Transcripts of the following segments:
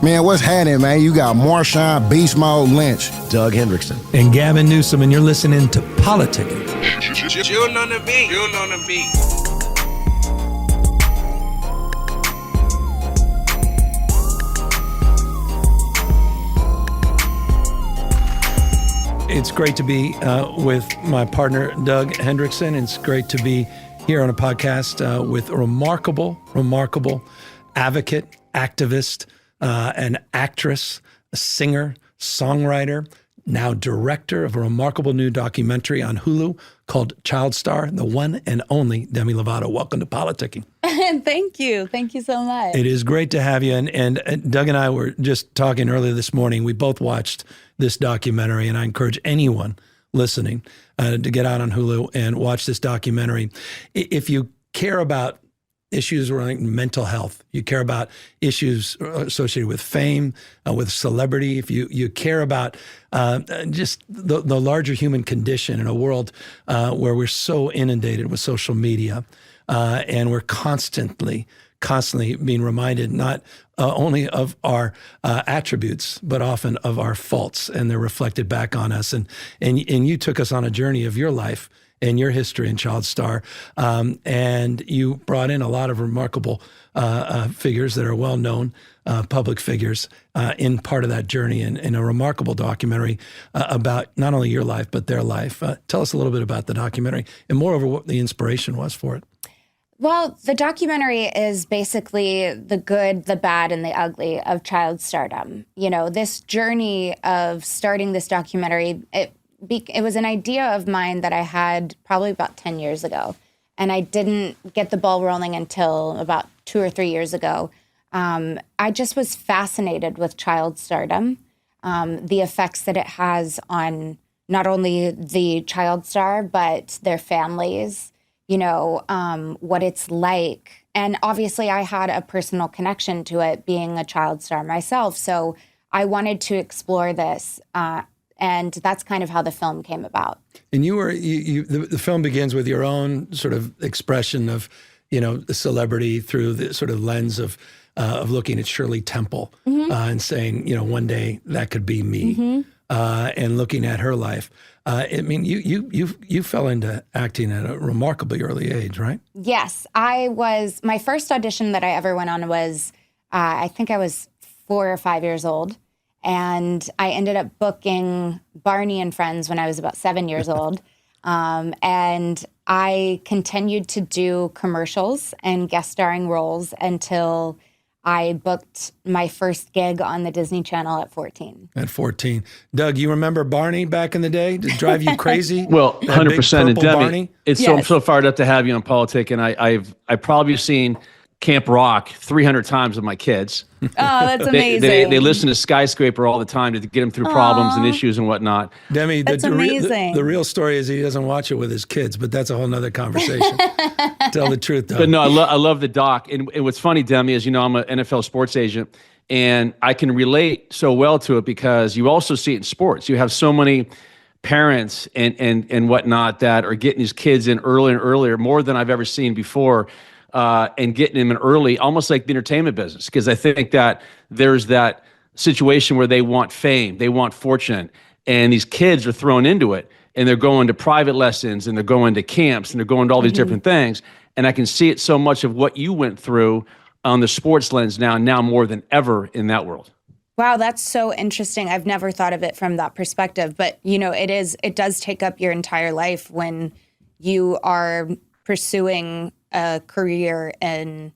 Man, what's happening, man? You got Marshawn Beast Mode Lynch, Doug Hendrickson, and Gavin Newsom, and you're listening to Politickin. June on the beat. June on the beat. It's great to be with my partner, Doug Hendrickson. It's great to be here on a podcast with a remarkable advocate, activist, an actress, a singer, songwriter, now director of a remarkable new documentary on Hulu called Child Star, the one and only Demi Lovato. Welcome to Politicking. Thank you. Thank you so much. It is great to have you. And Doug and I were just talking earlier this morning. We both watched this documentary, and I encourage anyone listening to get out on Hulu and watch this documentary. If you care about issues like mental health, you care about issues associated with fame, with celebrity, if you care about just the larger human condition in a world where we're so inundated with social media, and we're constantly being reminded not only of our attributes, but often of our faults, and they're reflected back on us. And you took us on a journey of your life and your history in Child Star, and you brought in a lot of remarkable figures that are well-known public figures in part of that journey, and in a remarkable documentary about not only your life, but their life. Tell us a little bit about the documentary, and moreover, what the inspiration was for it. Well, the documentary is basically the good, the bad, and the ugly of child stardom. You know, this journey of starting this documentary, it was an idea of mine that I had probably about 10 years ago. And I didn't get the ball rolling until about 2 or 3 years ago. I just was fascinated with child stardom, the effects that it has on not only the child star, but their families, what it's like. And obviously I had a personal connection to it being a child star myself. So I wanted to explore this. And that's kind of how the film came about. And the film begins with your own sort of expression of, the celebrity through the sort of lens of looking at Shirley Temple, mm-hmm. And saying, one day that could be me, mm-hmm. And looking at her life. You fell into acting at a remarkably early age, right? Yes, my first audition that I ever went on was, I think I was 4 or 5 years old. And I ended up booking Barney and Friends when I was about 7 years old. And I continued to do commercials and guest starring roles until I booked my first gig on the Disney Channel at 14. At 14. Doug, you remember Barney back in the day? Did it drive you crazy? Well, 100%. And Demi, Barney? I'm so fired up to have you on Politic. And I've probably seen Camp Rock 300 times with my kids. Oh, that's amazing. They listen to Skyscraper all the time to get them through problems and issues and whatnot. Demi, that's amazing. The real story is he doesn't watch it with his kids, but that's a whole nother conversation. Tell the truth, though. But no, I love the doc. And what's funny, Demi, is, I'm an NFL sports agent, and I can relate so well to it because you also see it in sports. You have so many parents and whatnot that are getting these kids in earlier and earlier, more than I've ever seen before. And getting them in early, almost like the entertainment business, because I think that there's that situation where they want fame, they want fortune, and these kids are thrown into it, and they're going to private lessons, and they're going to camps, and they're going to all these different things. And I can see it so much of what you went through on the sports lens now more than ever in that world. Wow, that's so interesting. I've never thought of it from that perspective, but it does take up your entire life when you are pursuing a career in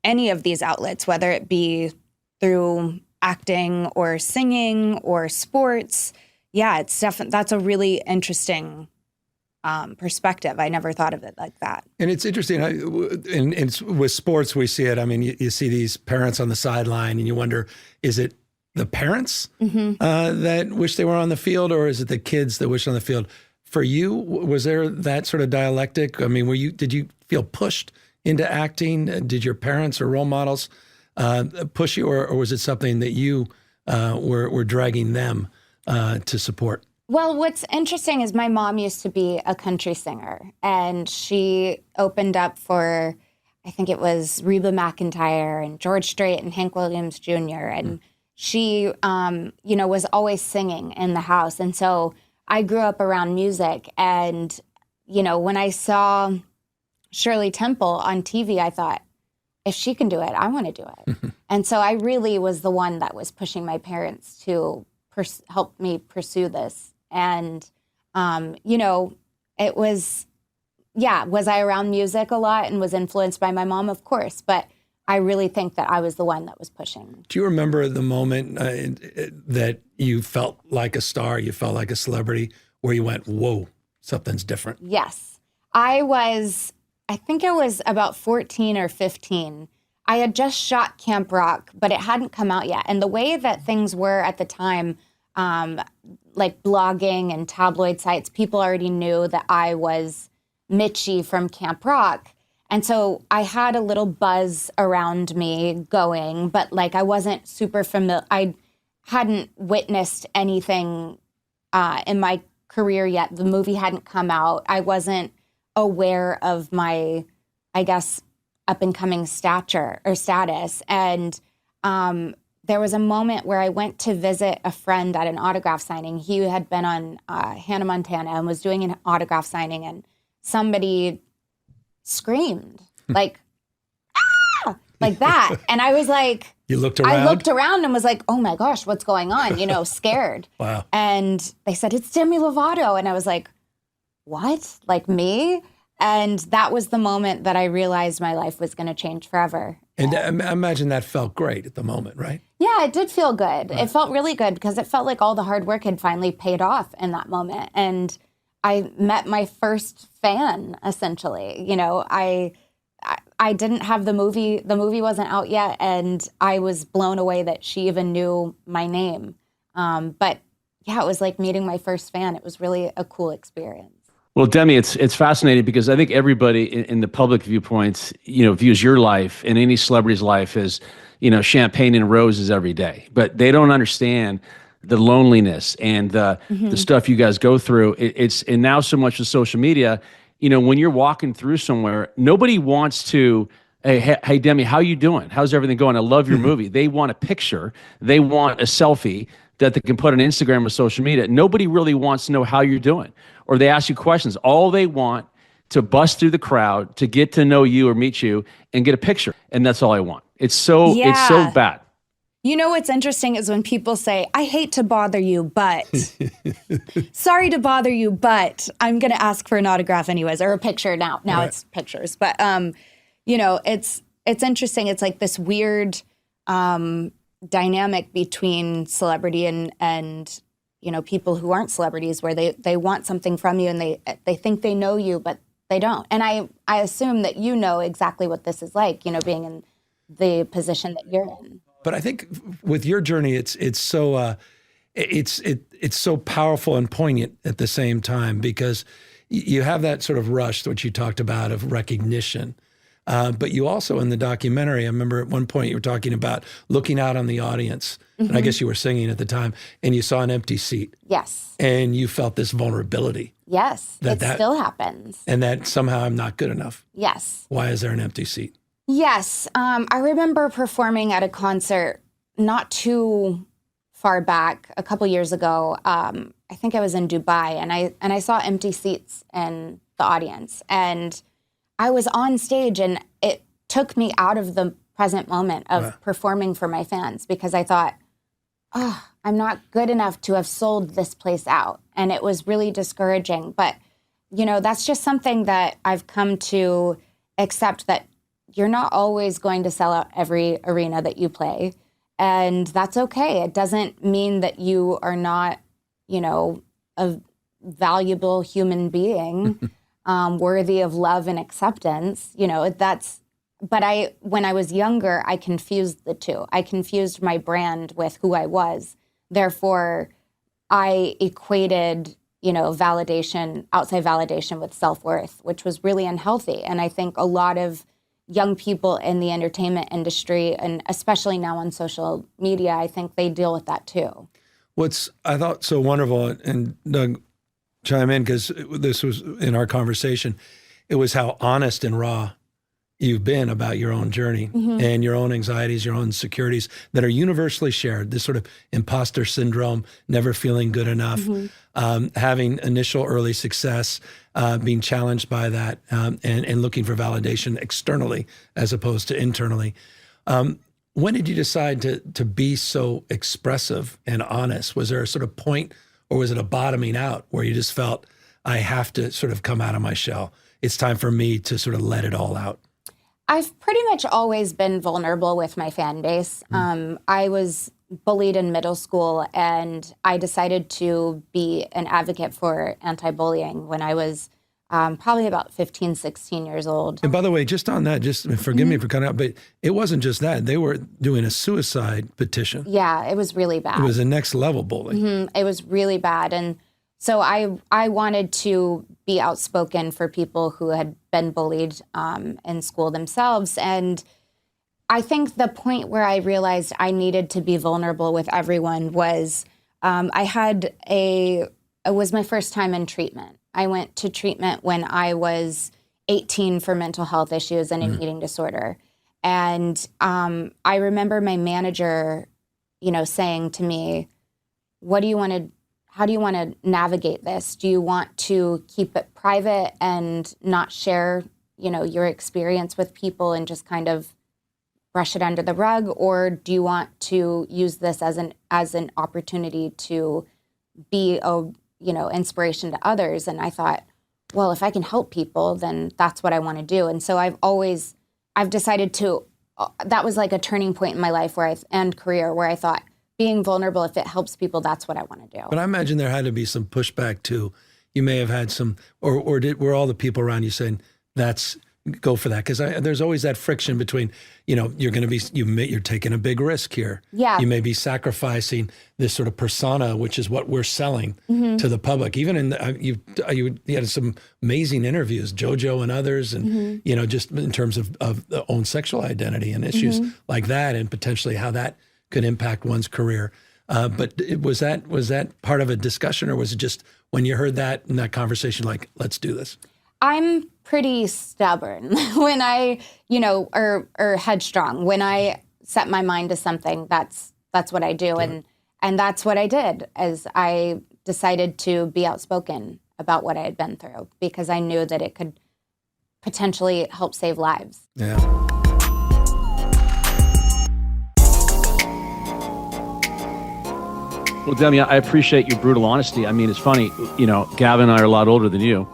any of these outlets, whether it be through acting or singing or sports. Yeah, it's definitely, that's a really interesting perspective. I never thought of it like that. And it's interesting. With sports, we see it. I mean, you see these parents on the sideline, and you wonder, is it the parents that wish they were on the field, or is it the kids that wish on the field? For you, was there that sort of dialectic? I mean, did you feel pushed into acting? Did your parents or role models push you, or was it something that you were dragging them to support? Well, what's interesting is my mom used to be a country singer, and she opened up for, I think it was Reba McEntire and George Strait and Hank Williams Jr. And she, was always singing in the house. And so I grew up around music. And, when I saw Shirley Temple on TV, I thought, if she can do it, I want to do it. And so I really was the one that was pushing my parents to help me pursue this. And, it was, was I around music a lot and was influenced by my mom? Of course. But I really think that I was the one that was pushing. Do you remember the moment that you felt like a star, you felt like a celebrity, where you went, whoa, something's different? Yes. I think I was about 14 or 15. I had just shot Camp Rock, but it hadn't come out yet. And the way that things were at the time, like blogging and tabloid sites, people already knew that I was Mitchie from Camp Rock. And so I had a little buzz around me going, but like I wasn't super familiar. I hadn't witnessed anything in my career yet. The movie hadn't come out. I wasn't aware of my, I guess, up and coming stature or status. And there was a moment where I went to visit a friend at an autograph signing. He had been on Hannah Montana and was doing an autograph signing, and somebody screamed like, ah, like that. And I was like, you looked around? I looked around and was like, oh my gosh, what's going on? Scared. Wow. And they said, it's Demi Lovato. And I was like, what? Like me? And that was the moment that I realized my life was going to change forever. And I imagine that felt great at the moment, right? Yeah, it did feel good. Right. It felt really good because it felt like all the hard work had finally paid off in that moment. And I met my first fan, essentially. I didn't have the movie. The movie wasn't out yet, and I was blown away that she even knew my name. But yeah, it was like meeting my first fan. It was really a cool experience. Well, Demi, it's fascinating because I think everybody in the public viewpoints, views your life and any celebrity's life as, champagne and roses every day. But they don't understand the loneliness and the stuff you guys go through. And now so much with social media, when you're walking through somewhere, nobody wants to, hey, Demi, how you doing? How's everything going? I love your movie. They want a picture. They want a selfie that they can put on Instagram or social media. Nobody really wants to know how you're doing, or they ask you questions. All they want to bust through the crowd to get to know you or meet you and get a picture. And that's all I want. It's so bad. What's interesting is when people say, I hate to bother you, but sorry to bother you, but I'm going to ask for an autograph anyways, or a picture now. Now It's pictures. But, it's interesting. It's like this weird dynamic between celebrity and people who aren't celebrities, where they want something from you and they think they know you, but they don't. And I assume that you know exactly what this is like, being in the position that you're in. But I think with your journey, it's so powerful and poignant at the same time, because you have that sort of rush, which you talked about, of recognition. But you also, in the documentary, I remember at one point you were talking about looking out on the audience, and I guess you were singing at the time, and you saw an empty seat. Yes. And you felt this vulnerability. Yes, it still happens. And that somehow I'm not good enough. Yes. Why is there an empty seat? Yes. I remember performing at a concert not too far back, a couple years ago. I think I was in Dubai, and I saw empty seats in the audience. And I was on stage, and it took me out of the present moment of performing for my fans, because I thought, I'm not good enough to have sold this place out. And it was really discouraging. But, that's just something that I've come to accept, that you're not always going to sell out every arena that you play. And that's okay. It doesn't mean that you are not, a valuable human being, worthy of love and acceptance. But when I was younger, I confused the two. I confused my brand with who I was. Therefore, I equated, validation, outside validation, with self-worth, which was really unhealthy. And I think a lot of young people in the entertainment industry, and especially now on social media, I think they deal with that too. What's I thought so wonderful, and Doug, chime in, because this was in our conversation, it was how honest and raw you've been about your own journey and your own anxieties, your own insecurities that are universally shared. This sort of imposter syndrome, never feeling good enough, having initial early success, being challenged by that, and looking for validation externally as opposed to internally. When did you decide to be so expressive and honest? Was there a sort of point, or was it a bottoming out where you just felt, I have to sort of come out of my shell? It's time for me to sort of let it all out. I've pretty much always been vulnerable with my fan base. I was bullied in middle school, and I decided to be an advocate for anti-bullying when I was probably about 15, 16 years old. And by the way, just on that, just forgive me for cutting out, but it wasn't just that. They were doing a suicide petition. Yeah, it was really bad. It was a next level bullying. It was really bad. And so I wanted to be outspoken for people who had been bullied in school themselves. And I think the point where I realized I needed to be vulnerable with everyone was it was my first time in treatment. I went to treatment when I was 18 for mental health issues and an eating disorder. And I remember my manager, saying to me, how do you want to navigate this? Do you want to keep it private and not share, your experience with people and just kind of brush it under the rug? Or do you want to use this as an opportunity to be a, inspiration to others? And I thought, well, if I can help people, then that's what I want to do. And so I've decided that was like a turning point in my life and career where I thought, being vulnerable, if it helps people, that's what I want to do. But I imagine there had to be some pushback too. You may have had some, or were all the people around you saying, go for that? Because there's always that friction between, you're taking a big risk here. Yeah. You may be sacrificing this sort of persona, which is what we're selling to the public. Even you had some amazing interviews, JoJo and others, and just in terms of the own sexual identity and issues like that, and potentially how that could impact one's career. But was that part of a discussion, or was it just when you heard that in that conversation, like, let's do this? I'm pretty stubborn when I, or headstrong. When I set my mind to something, that's what I do. And that's what I did, as I decided to be outspoken about what I had been through, because I knew that it could potentially help save lives. Yeah. Well, Demi, I appreciate your brutal honesty. I mean, it's funny, Gavin and I are a lot older than you.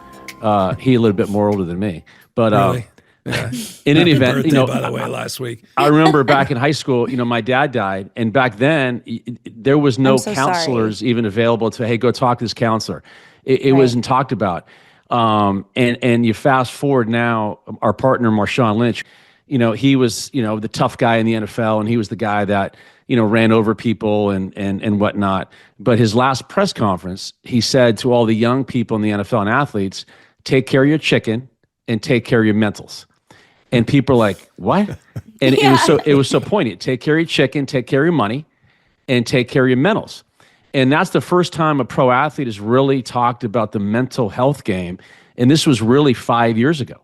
He a little bit more older than me. But really? Yeah. In any event, birthday, by the way, last week. I remember back in high school, my dad died, and back then there was no counselors even available to, hey, go talk to this counselor. It wasn't talked about. And you fast forward now, our partner Marshawn Lynch, he was, the tough guy in the NFL, and he was the guy that ran over people and whatnot. But his last press conference, he said to all the young people in the NFL and athletes, take care of your chicken and take care of your mentals. And people are like, what? And it was so poignant. Take care of your chicken, take care of your money, and take care of your mentals. And that's the first time a pro athlete has really talked about the mental health game. And this was really 5 years ago.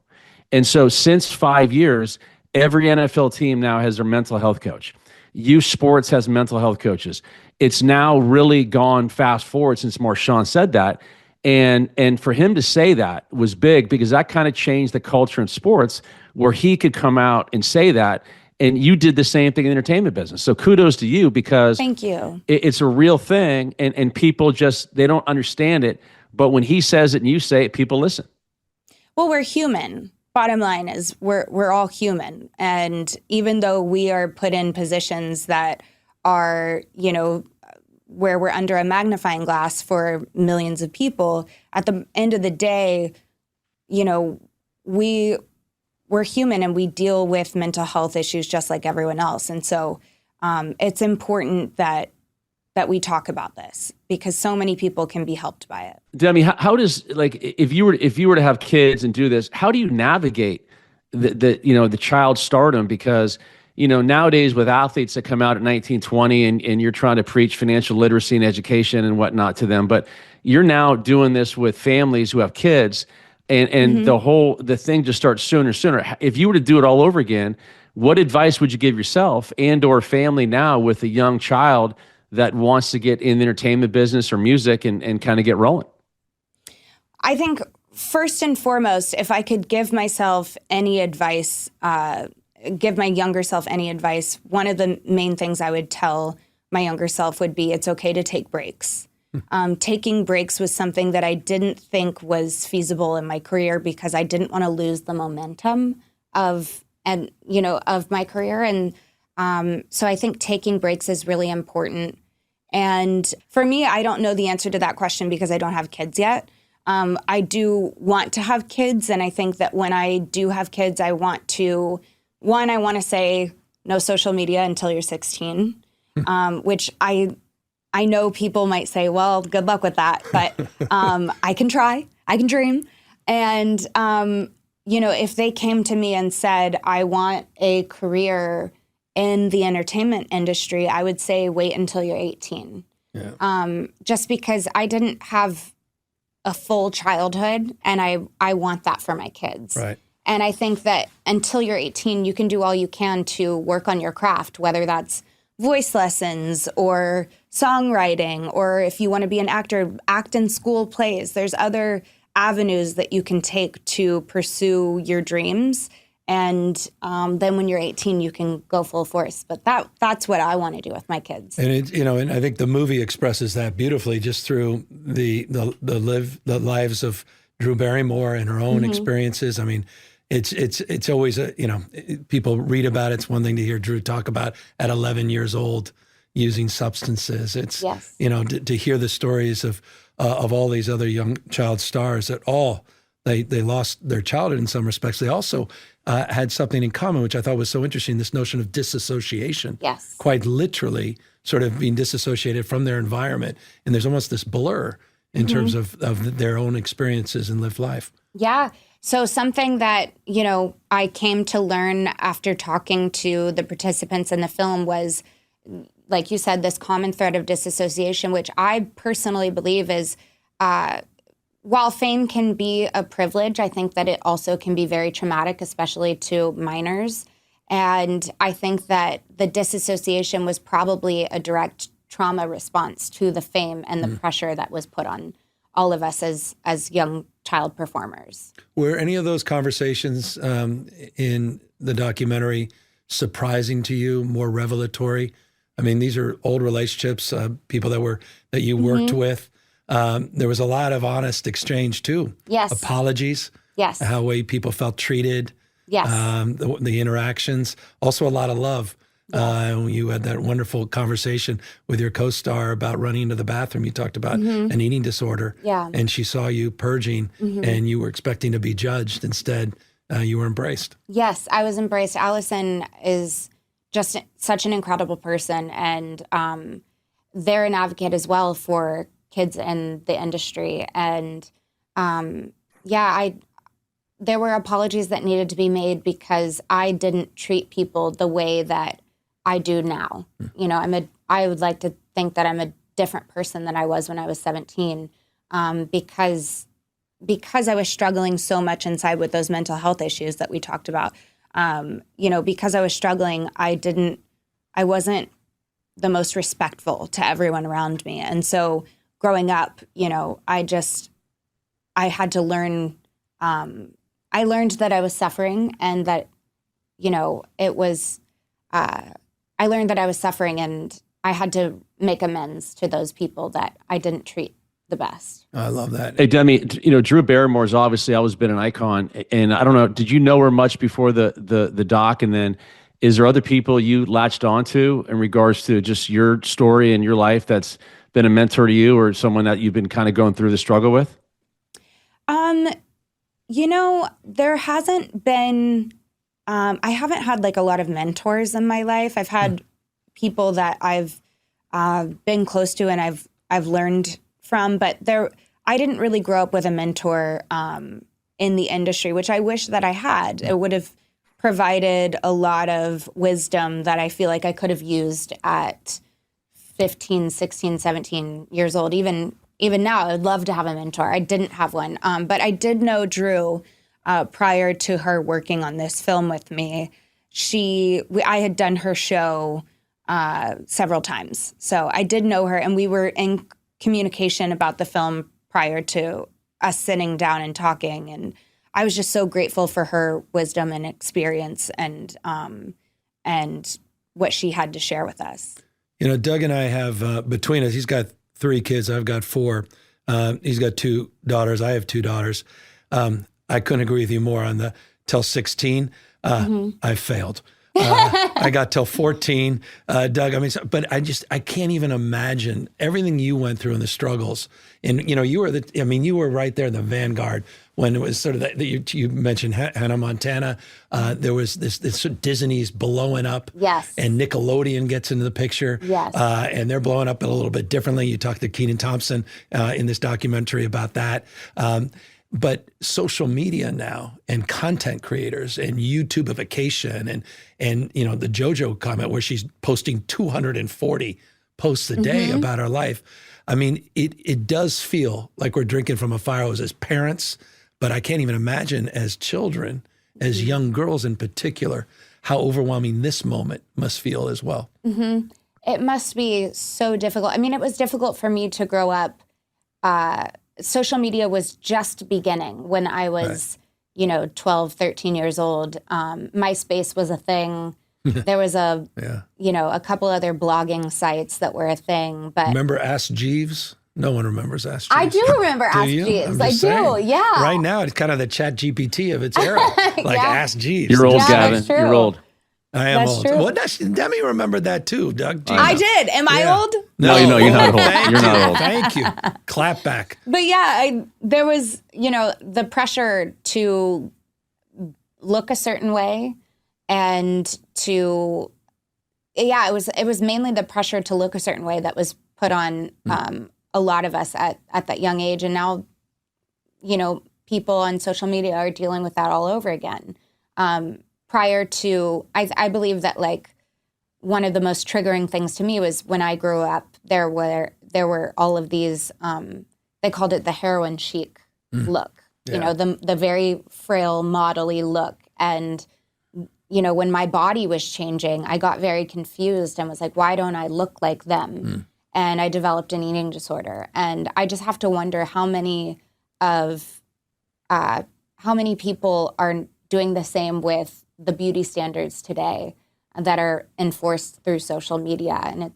And so since 5 years, every NFL team now has their mental health coach. Youth sports has mental health coaches. It's now really gone fast forward since Marshawn said that. And for him to say that was big, because that kind of changed the culture in sports, where he could come out and say that. And you did the same thing in the entertainment business. So kudos to you, because thank you. It's a real thing, and people they don't understand it. But when he says it and you say it, people listen. Well, we're human. Bottom line is we're all human. And even though we are put in positions that are, where we're under a magnifying glass for millions of people, at the end of the day, we're human, and we deal with mental health issues just like everyone else. And so it's important that we talk about this, because so many people can be helped by it. Demi, how does, if you were to have kids and do this, how do you navigate the child stardom? Because nowadays with athletes that come out at 19, 20, and you're trying to preach financial literacy and education and whatnot to them, but you're now doing this with families who have kids, and the thing just starts sooner and sooner. If you were to do it all over again, what advice would you give yourself and or family now with a young child that wants to get in the entertainment business or music and kind of get rolling? I think first and foremost, if I could give myself any advice, give my younger self any advice, one of the main things I would tell my younger self would be it's okay to take breaks. Taking breaks was something that I didn't think was feasible in my career because I didn't want to lose the momentum of my career. And so I think taking breaks is really important. And for me, I don't know the answer to that question because I don't have kids yet. I do want to have kids. And I think that when I do have kids, I want to say no social media until you're 16, which I know people might say, well, good luck with that. But I can try. I can dream. And, if they came to me and said, I want a career in the entertainment industry, I would say wait until you're 18. Yeah. Just because I didn't have a full childhood, and I want that for my kids. Right. And I think that until you're 18, you can do all you can to work on your craft, whether that's voice lessons or songwriting, or if you want to be an actor, act in school plays. There's other avenues that you can take to pursue your dreams. And then when you're 18, you can go full force. But that's what I want to do with my kids. And and I think the movie expresses that beautifully just through the lives of Drew Barrymore and her own experiences. I mean, it's always people read about it. It's one thing to hear Drew talk about at 11 years old using substances. It's to hear the stories of all these other young child stars that all they lost their childhood in some respects. They also had something in common, which I thought was so interesting, this notion of disassociation. Yes. Quite literally sort of being disassociated from their environment. And there's almost this blur in terms of their own experiences and lived life. Yeah. So something that, I came to learn after talking to the participants in the film was, like you said, this common thread of disassociation, which I personally believe is, while fame can be a privilege, I think that it also can be very traumatic, especially to minors. And I think that the disassociation was probably a direct trauma response to the fame and the pressure that was put on all of us as young child performers. Were any of those conversations in the documentary surprising to you, more revelatory? I mean, these are old relationships, people that you worked with. There was a lot of honest exchange too. Yes. Apologies. Yes. How way people felt treated. Yes. The interactions. Also a lot of love. You had that wonderful conversation with your co-star about running into the bathroom. You talked about an eating disorder. Yeah. And she saw you purging and you were expecting to be judged. Instead, you were embraced. Yes, I was embraced. Allison is just such an incredible person. And they're an advocate as well for kids in the industry. And there were apologies that needed to be made because I didn't treat people the way that I do now. I would like to think that I'm a different person than I was when I was 17 because I was struggling so much inside with those mental health issues that we talked about. Because I was struggling, I wasn't the most respectful to everyone around me. And so growing up, I had to learn, I learned that I was suffering and that, I learned that I was suffering and I had to make amends to those people that I didn't treat the best. I love that. Hey, Demi, Drew Barrymore's obviously always been an icon. And I don't know, did you know her much before the doc? And then is there other people you latched onto in regards to just your story and your life that's been a mentor to you or someone that you've been kind of going through the struggle with? There hasn't been, I haven't had like a lot of mentors in my life. I've had people that I've been close to and I've learned from, but I didn't really grow up with a mentor in the industry, which I wish that I had. It would have provided a lot of wisdom that I feel like I could have used at 15, 16, 17 years old, even even now, I'd love to have a mentor. I didn't have one. But I did know Drew prior to her working on this film with me. I had done her show several times. So I did know her, and we were in communication about the film prior to us sitting down and talking. And I was just so grateful for her wisdom and experience and what she had to share with us. You know, Doug and I have, between us, he's got 3 kids. I've got 4. He's got 2 daughters. I have 2 daughters. I couldn't agree with you more on the till 16. I failed. I got till 14, Doug. I mean, but I can't even imagine everything you went through and the struggles. And, you know, you were right there in the vanguard when it was sort of that you mentioned Hannah Montana. There was this sort of Disney's blowing up. Yes. And Nickelodeon gets into the picture. Yes. And they're blowing up a little bit differently. You talked to Kenan Thompson in this documentary about that. But social media now and content creators and YouTubeification and you know, the JoJo comment where she's posting 240 posts a day about her life. I mean, it does feel like we're drinking from a fire hose as parents, but I can't even imagine as children, as young girls in particular, how overwhelming this moment must feel as well. It must be so difficult. I mean, it was difficult for me to grow up. Social media was just beginning when I was, 12, 13 years old. MySpace was a thing. There was a couple other blogging sites that were a thing. But remember Ask Jeeves? No one remembers Ask Jeeves. I do remember Ask Jeeves. I do, yeah. Right now, it's kind of the Chat GPT of its era. Like Ask Jeeves. You're old, Gavin. You're old. I am that's old. True. Well, Demi remembered that too, Doug. I did. Am I old? No, you're not old. You're not old. Thank you. Clap back. But yeah, there was, the pressure to look a certain way and to, it was mainly the pressure to look a certain way that was put on a lot of us at that young age. And now, people on social media are dealing with that all over again. Prior to, I believe that like one of the most triggering things to me was when I grew up, there were all of these, they called it the heroin chic look, the very frail, modelly look. And, when my body was changing, I got very confused and was like, why don't I look like them? And I developed an eating disorder. And I just have to wonder how many people are doing the same with the beauty standards today that are enforced through social media. And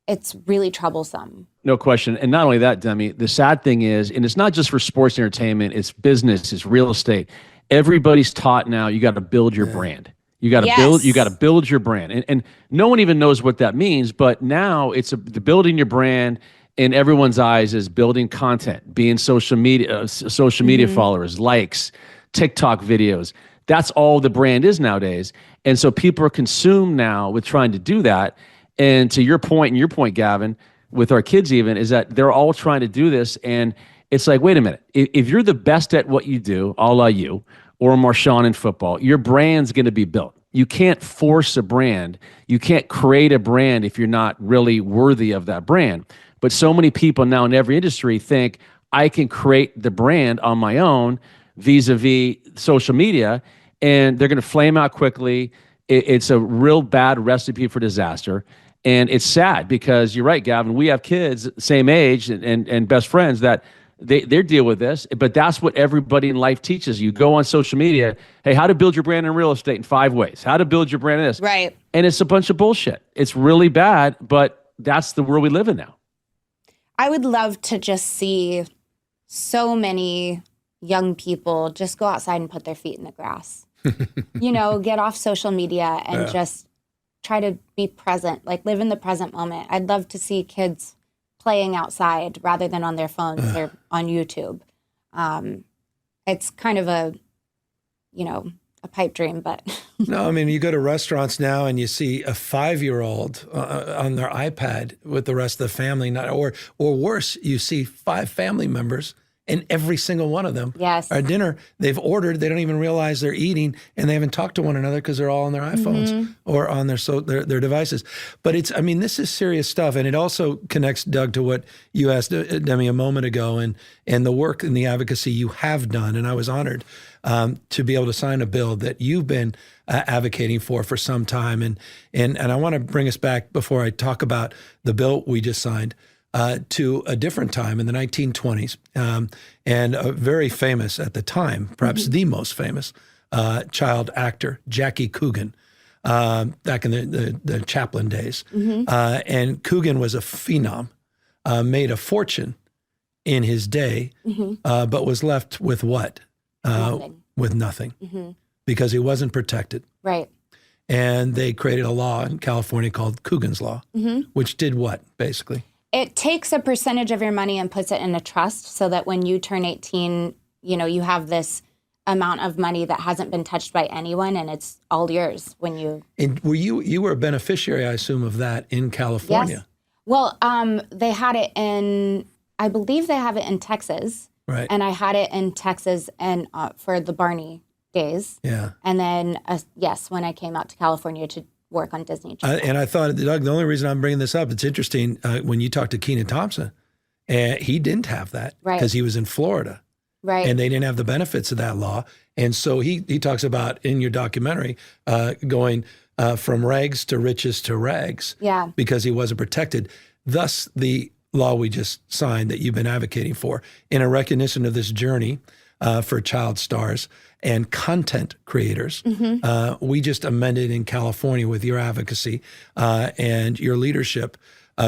it's really troublesome. No question. And not only that, Demi, the sad thing is, and it's not just for sports entertainment, it's business, it's real estate. Everybody's taught now you got to build your brand. You got to build your brand. And no one even knows what that means, but now it's the building your brand in everyone's eyes is building content, being social media followers, likes, TikTok videos. That's all the brand is nowadays. And so people are consumed now with trying to do that. And to your point, Gavin, with our kids even, is that they're all trying to do this. And it's like, wait a minute. If you're the best at what you do, a la you, or Marshawn in football, your brand's going to be built. You can't force a brand. You can't create a brand if you're not really worthy of that brand. But so many people now in every industry think, I can create the brand on my own vis-a-vis social media, and they're going to flame out quickly. It's a real bad recipe for disaster. And it's sad because you're right, Gavin, we have kids same age and best friends that they deal with this, but that's what everybody in life teaches you. Go on social media, hey, how to build your brand in real estate in 5 ways, how to build your brand in this. Right. And it's a bunch of bullshit. It's really bad, but that's the world we live in now. I would love to just see so many young people just go outside and put their feet in the grass. Get off social media and just try to be present, like live in the present moment. I'd love to see kids playing outside rather than on their phones or on YouTube. It's kind of a pipe dream, but. No, I mean, you go to restaurants now and you see a 5-year-old on their iPad with the rest of the family, or worse, you see 5 family members And every single one of them Yes. are dinner. They've ordered. They don't even realize they're eating, and they haven't talked to one another because they're all on their iPhones or on their devices. But this is serious stuff, and it also connects, Doug, to what you asked Demi a moment ago, and the work and the advocacy you have done. And I was honored to be able to sign a bill that you've been advocating for some time. And I want to bring us back before I talk about the bill we just signed. To a different time in the 1920s, and a very famous at the time, perhaps the most famous child actor, Jackie Coogan, back in the Chaplin days. And Coogan was a phenom, made a fortune in his day, but was left with what? Nothing. With nothing, because he wasn't protected. Right. And they created a law in California called Coogan's Law, which did what, basically? It takes a percentage of your money and puts it in a trust so that when you turn 18, you have this amount of money that hasn't been touched by anyone, and it's all yours when you... And were you were a beneficiary, I assume, of that in California? Yes. Well, they had it I believe they have it in Texas. Right. And I had it in Texas and for the Barney days. Yeah. And then, when I came out to California to work on Disney Channel. And I thought, Doug, the only reason I'm bringing this up, it's interesting, when you talked to Kenan Thompson, he didn't have that because he was in Florida. Right. And they didn't have the benefits of that law. And so he talks about, in your documentary, going from rags to riches to rags. Yeah. Because he wasn't protected. Thus, the law we just signed that you've been advocating for, in a recognition of this journey for child stars and content creators. We just amended in California with your advocacy and your leadership,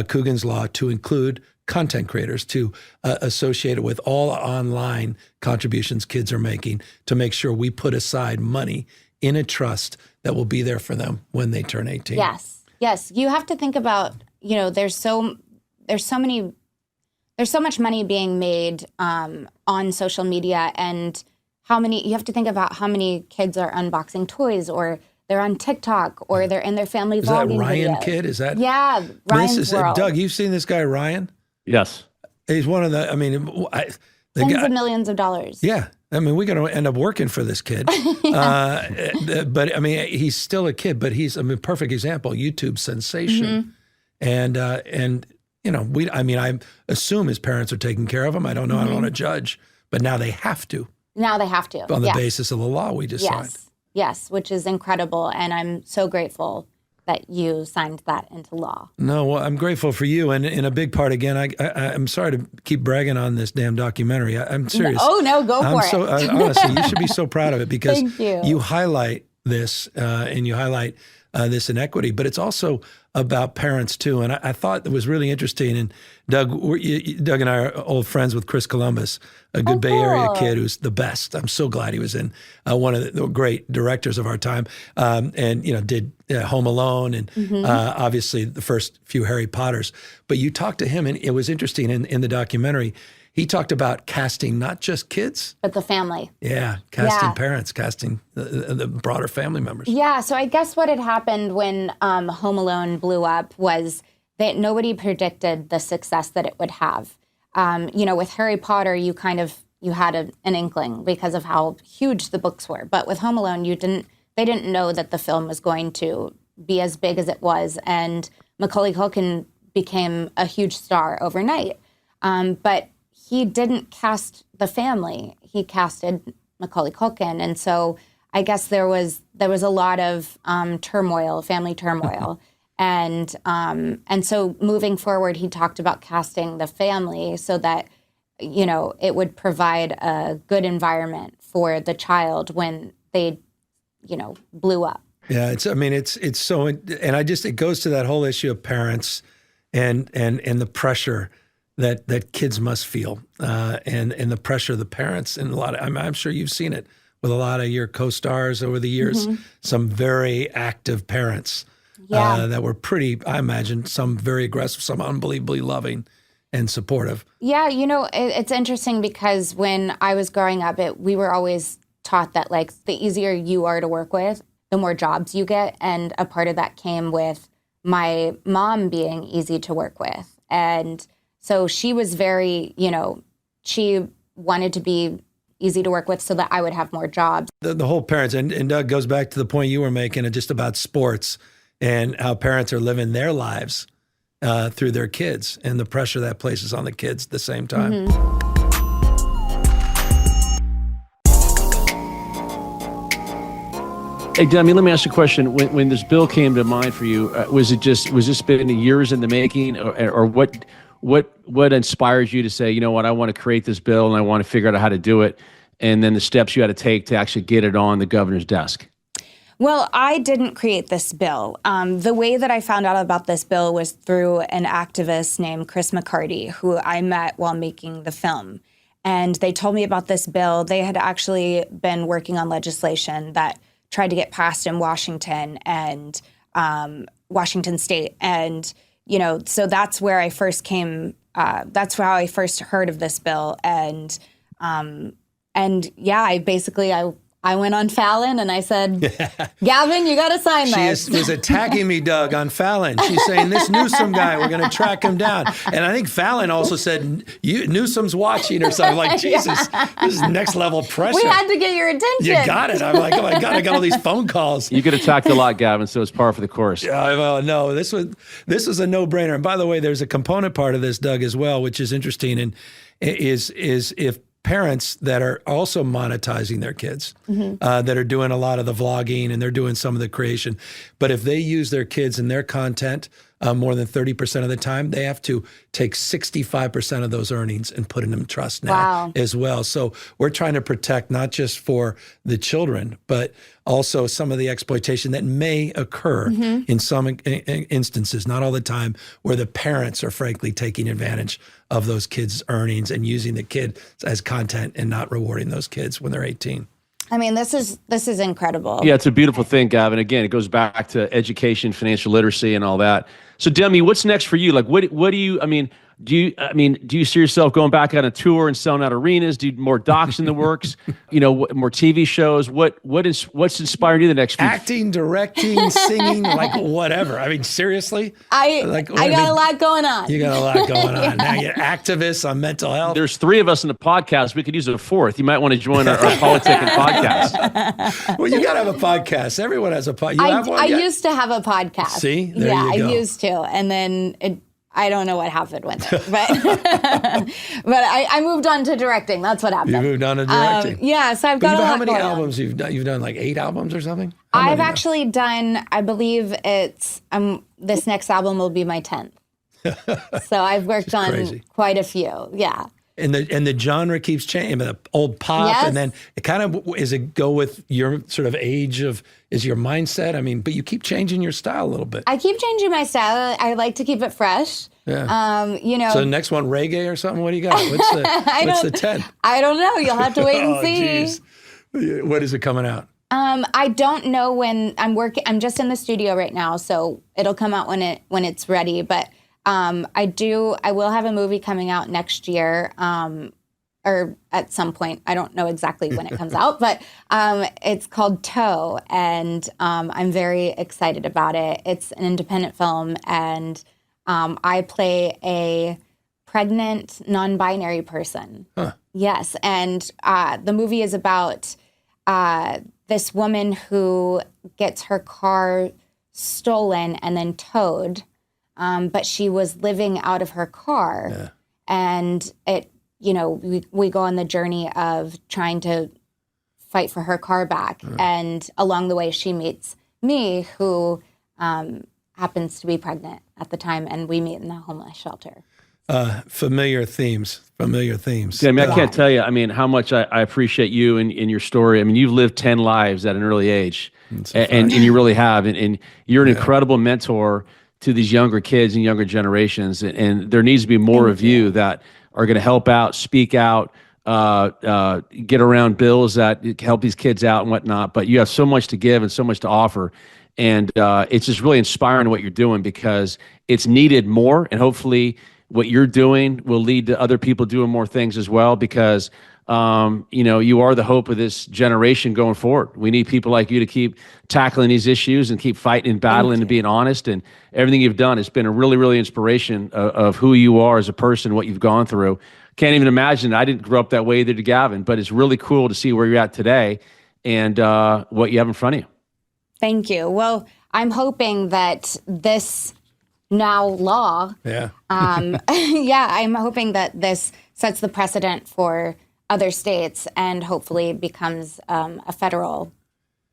Coogan's Law, to include content creators, to associate it with all online contributions kids are making, to make sure we put aside money in a trust that will be there for them when they turn 18. Yes. You have to think about, there's so much money being made on social media, and you have to think about how many kids are unboxing toys, or they're on TikTok, or they're in their family vlogging Is that Ryan videos. kid? Is that? Yeah, Ryan's World. Doug, you've seen this guy, Ryan? Yes. He's one of the, Tens of millions of dollars. Yeah. We're going to end up working for this kid. But he's still a kid, but he's a perfect example, YouTube sensation. And I assume his parents are taking care of him. I don't know. I don't want to judge, but now they have to. Now they have to. On the basis of the law we just signed. Yes, which is incredible. And I'm so grateful that you signed that into law. No, well, I'm grateful for you. And in a big part, again, I'm sorry to keep bragging on this damn documentary. I'm serious. No, go for it. Honestly, you should be so proud of it because Thank you highlight this and you highlight this inequity, but it's also about parents too. And I thought it was really interesting. And Doug and I are old friends with Chris Columbus, a good Bay Area kid who's the best. I'm so glad he was in one of the great directors of our time, and did Home Alone and obviously the first few Harry Potters. But you talked to him, and it was interesting in the documentary. He talked about casting not just kids, but the family. Yeah, casting parents, casting the broader family members. Yeah, so I guess what had happened when Home Alone blew up was that nobody predicted the success that it would have. With Harry Potter, you had an inkling because of how huge the books were. But with Home Alone, they didn't know that the film was going to be as big as it was. And Macaulay Culkin became a huge star overnight. But he didn't cast the family. He casted Macaulay Culkin. And so I guess there was a lot of family turmoil. And so moving forward, he talked about casting the family so that, it would provide a good environment for the child when they, blew up. Yeah, it's so, and it goes to that whole issue of parents and the pressure that kids must feel, and the pressure of the parents, and I'm sure you've seen it with a lot of your co-stars over the years, some very active parents that were pretty, I imagine, some very aggressive, some unbelievably loving and supportive. Yeah, it's interesting because when I was growing up, we were always taught that the easier you are to work with, the more jobs you get, and a part of that came with my mom being easy to work with. And so she was very, she wanted to be easy to work with so that I would have more jobs. The whole parents, and Doug goes back to the point you were making just about sports and how parents are living their lives through their kids and the pressure that places on the kids at the same time. Mm-hmm. Hey, Demi, let me ask you a question. When this bill came to mind for you, was this been years in the making, or what inspires you to say, you know what, I want to create this bill and I want to figure out how to do it, and then the steps you had to take to actually get it on the governor's desk? Well, I didn't create this bill. The way that I found out about this bill was through an activist named Chris McCarty, who I met while making the film. And they told me about this bill. They had actually been working on legislation that tried to get passed in Washington and Washington State. And, so that's where I first came, that's how I first heard of this bill. And yeah, I went on Fallon and I said, Gavin, you got to sign this. She was attacking me, Doug, on Fallon. She's saying, this Newsom guy, we're going to track him down. And I think Fallon also said, Newsom's watching or something. Like, Jesus, this is next level pressure. We had to get your attention. You got it. I'm like, oh my God, I got all these phone calls. You get attacked a lot, Gavin, so it's par for the course. Well, no, this was a no-brainer. And by the way, there's a component part of this, Doug, as well, which is interesting, and is if parents that are also monetizing their kids, that are doing a lot of the vlogging and they're doing some of the creation. But if they use their kids in their content more than 30% of the time, they have to take 65% of those earnings and put it in trust now as well. So we're trying to protect not just for the children, but also some of the exploitation that may occur in some instances, not all the time, where the parents are frankly taking advantage of those kids' earnings and using the kid as content and not rewarding those kids when they're 18. I mean, this is incredible. Yeah, it's a beautiful thing, Gavin. Again, it goes back to education, financial literacy, and all that. So, Demi, what's next for you? Like, what do you? Do you see yourself going back on a tour and selling out arenas? Do more docs in the works? More TV shows? What's inspiring you the next few? Acting, directing, singing, like whatever. I mean, seriously? I got a lot going on. You got a lot going on. Now you're activists on mental health. There's 3 of us in the podcast. We could use a 4th. You might want to join our Politickin podcast. Well, you got to have a podcast. Everyone has a podcast. I used to have a podcast. See? There you go. I used to. And then I don't know what happened with it, but I moved on to directing. That's what happened. You moved on to directing. Yeah, so I've got a lot. How many going albums on. you've done? You've done like 8 albums or something? I've actually done. I believe it's this next album will be my 10th. So I've worked on quite a few. Yeah. And the genre keeps changing. The old pop, and then it kind of is it go with your sort of age of is your mindset. I mean, but you keep changing your style a little bit. I keep changing my style. I like to keep it fresh. Yeah. So the next one, reggae or something. What do you got? What's the 10th? I don't know. You'll have to wait and see. Geez. What is it coming out? I don't know when I'm working. I'm just in the studio right now, so it'll come out when it's ready. But I will have a movie coming out next year, or at some point. I don't know exactly when it comes out, but it's called Toe, and I'm very excited about it. It's an independent film, and I play a pregnant, non-binary person. Huh. Yes, and the movie is about this woman who gets her car stolen and then towed. But she was living out of her car, and we go on the journey of trying to fight for her car back. And along the way, she meets me, who happens to be pregnant at the time, and we meet in the homeless shelter. Familiar themes. Yeah, I can't tell you, how much I appreciate you and your story. You've lived 10 lives at an early age, and you really have. And you're an incredible mentor to these younger kids and younger generations. And there needs to be more of you that are going to help out, speak out, get around bills that help these kids out and whatnot. But you have so much to give and so much to offer. And it's just really inspiring what you're doing, because it's needed more. And hopefully what you're doing will lead to other people doing more things as well, because You are the hope of this generation going forward. We need people like you to keep tackling these issues and keep fighting and battling and being honest. And everything you've done has been a really, really inspiration of who you are as a person, what you've gone through. Can't even imagine. I didn't grow up that way either, to Gavin, but it's really cool to see where you're at today and what you have in front of you. Thank you. Well, I'm hoping that this now law, I'm hoping that this sets the precedent for other states and hopefully becomes a federal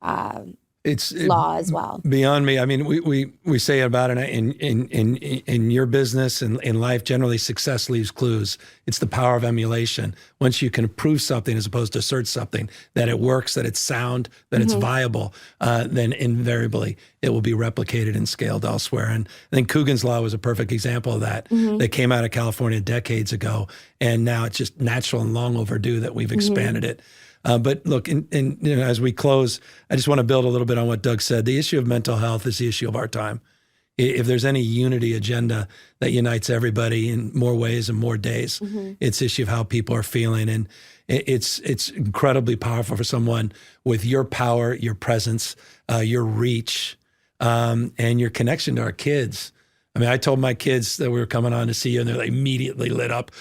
law as well. Beyond me. I mean, we say about it in your business and in life, generally success leaves clues. It's the power of emulation. Once you can prove something as opposed to assert something, that it works, that it's sound, that it's viable, then invariably it will be replicated and scaled elsewhere. And I think Coogan's Law was a perfect example of that. That came out of California decades ago, and now it's just natural and long overdue that we've expanded it. But look, as we close, I just want to build a little bit on what Doug said. The issue of mental health is the issue of our time. If there's any unity agenda that unites everybody in more ways and more days, it's the issue of how people are feeling. And it's incredibly powerful for someone with your power, your presence, your reach, and your connection to our kids. I mean, I told my kids that we were coming on to see you, and they're like immediately lit up.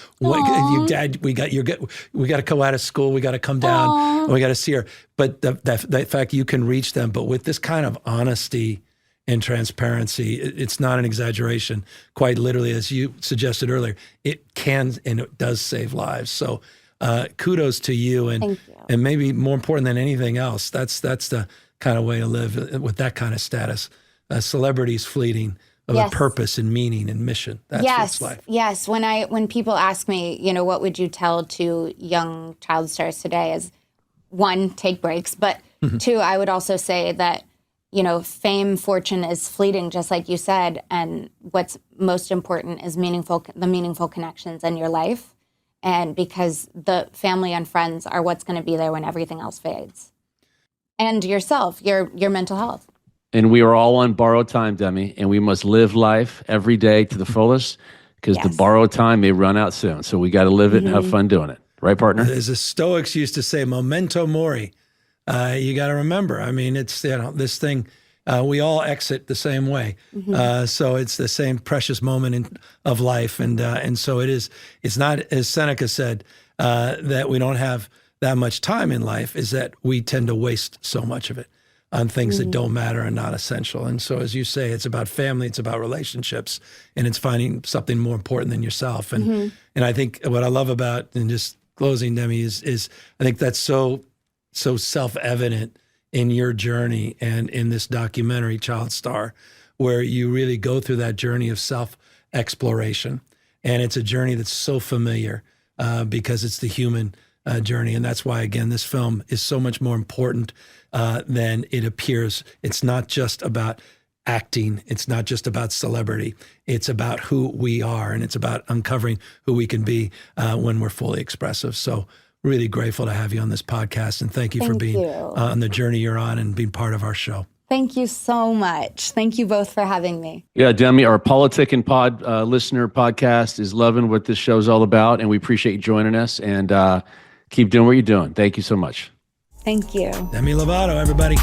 Dad, we got to go out of school. We got to come down. And we got to see her. But the fact you can reach them, but with this kind of honesty and transparency, it's not an exaggeration. Quite literally, as you suggested earlier, it can and it does save lives. So kudos to you, and maybe more important than anything else, that's the kind of way to live with that kind of status. Celebrity's fleeting. Of a purpose and meaning and mission. That's what's life. Yes. When people ask me, what would you tell to young child stars today is, one, take breaks, but two, I would also say that, fame, fortune is fleeting, just like you said, and what's most important is the meaningful connections in your life, and because the family and friends are what's going to be there when everything else fades. And yourself, your mental health. And we are all on borrowed time, Demi, and we must live life every day to the fullest, because the borrowed time may run out soon. So we got to live it and have fun doing it. Right, partner? As the Stoics used to say, memento mori. You got to remember. I mean, it's this thing. We all exit the same way. So it's the same precious moment of life, and so it is. It's not, as Seneca said, that we don't have that much time in life. Is that we tend to waste so much of it on things that don't matter and not essential. And so, as you say, it's about family, it's about relationships, and it's finding something more important than yourself. And and I think what I love about, and just closing, Demi, is I think that's so self-evident in your journey and in this documentary, Child Star, where you really go through that journey of self-exploration. And it's a journey that's so familiar because it's the human journey. And that's why, again, this film is so much more important than it appears. It's not just about acting. It's not just about celebrity. It's about who we are, and it's about uncovering who we can be when we're fully expressive. So really grateful to have you on this podcast, and thank you for being on the journey you're on and being part of our show. Thank you so much. Thank you both for having me. Yeah, Demi, our Politickin listener podcast is loving what this show's all about, and we appreciate you joining us, and keep doing what you're doing. Thank you so much. Thank you. Demi Lovato, everybody.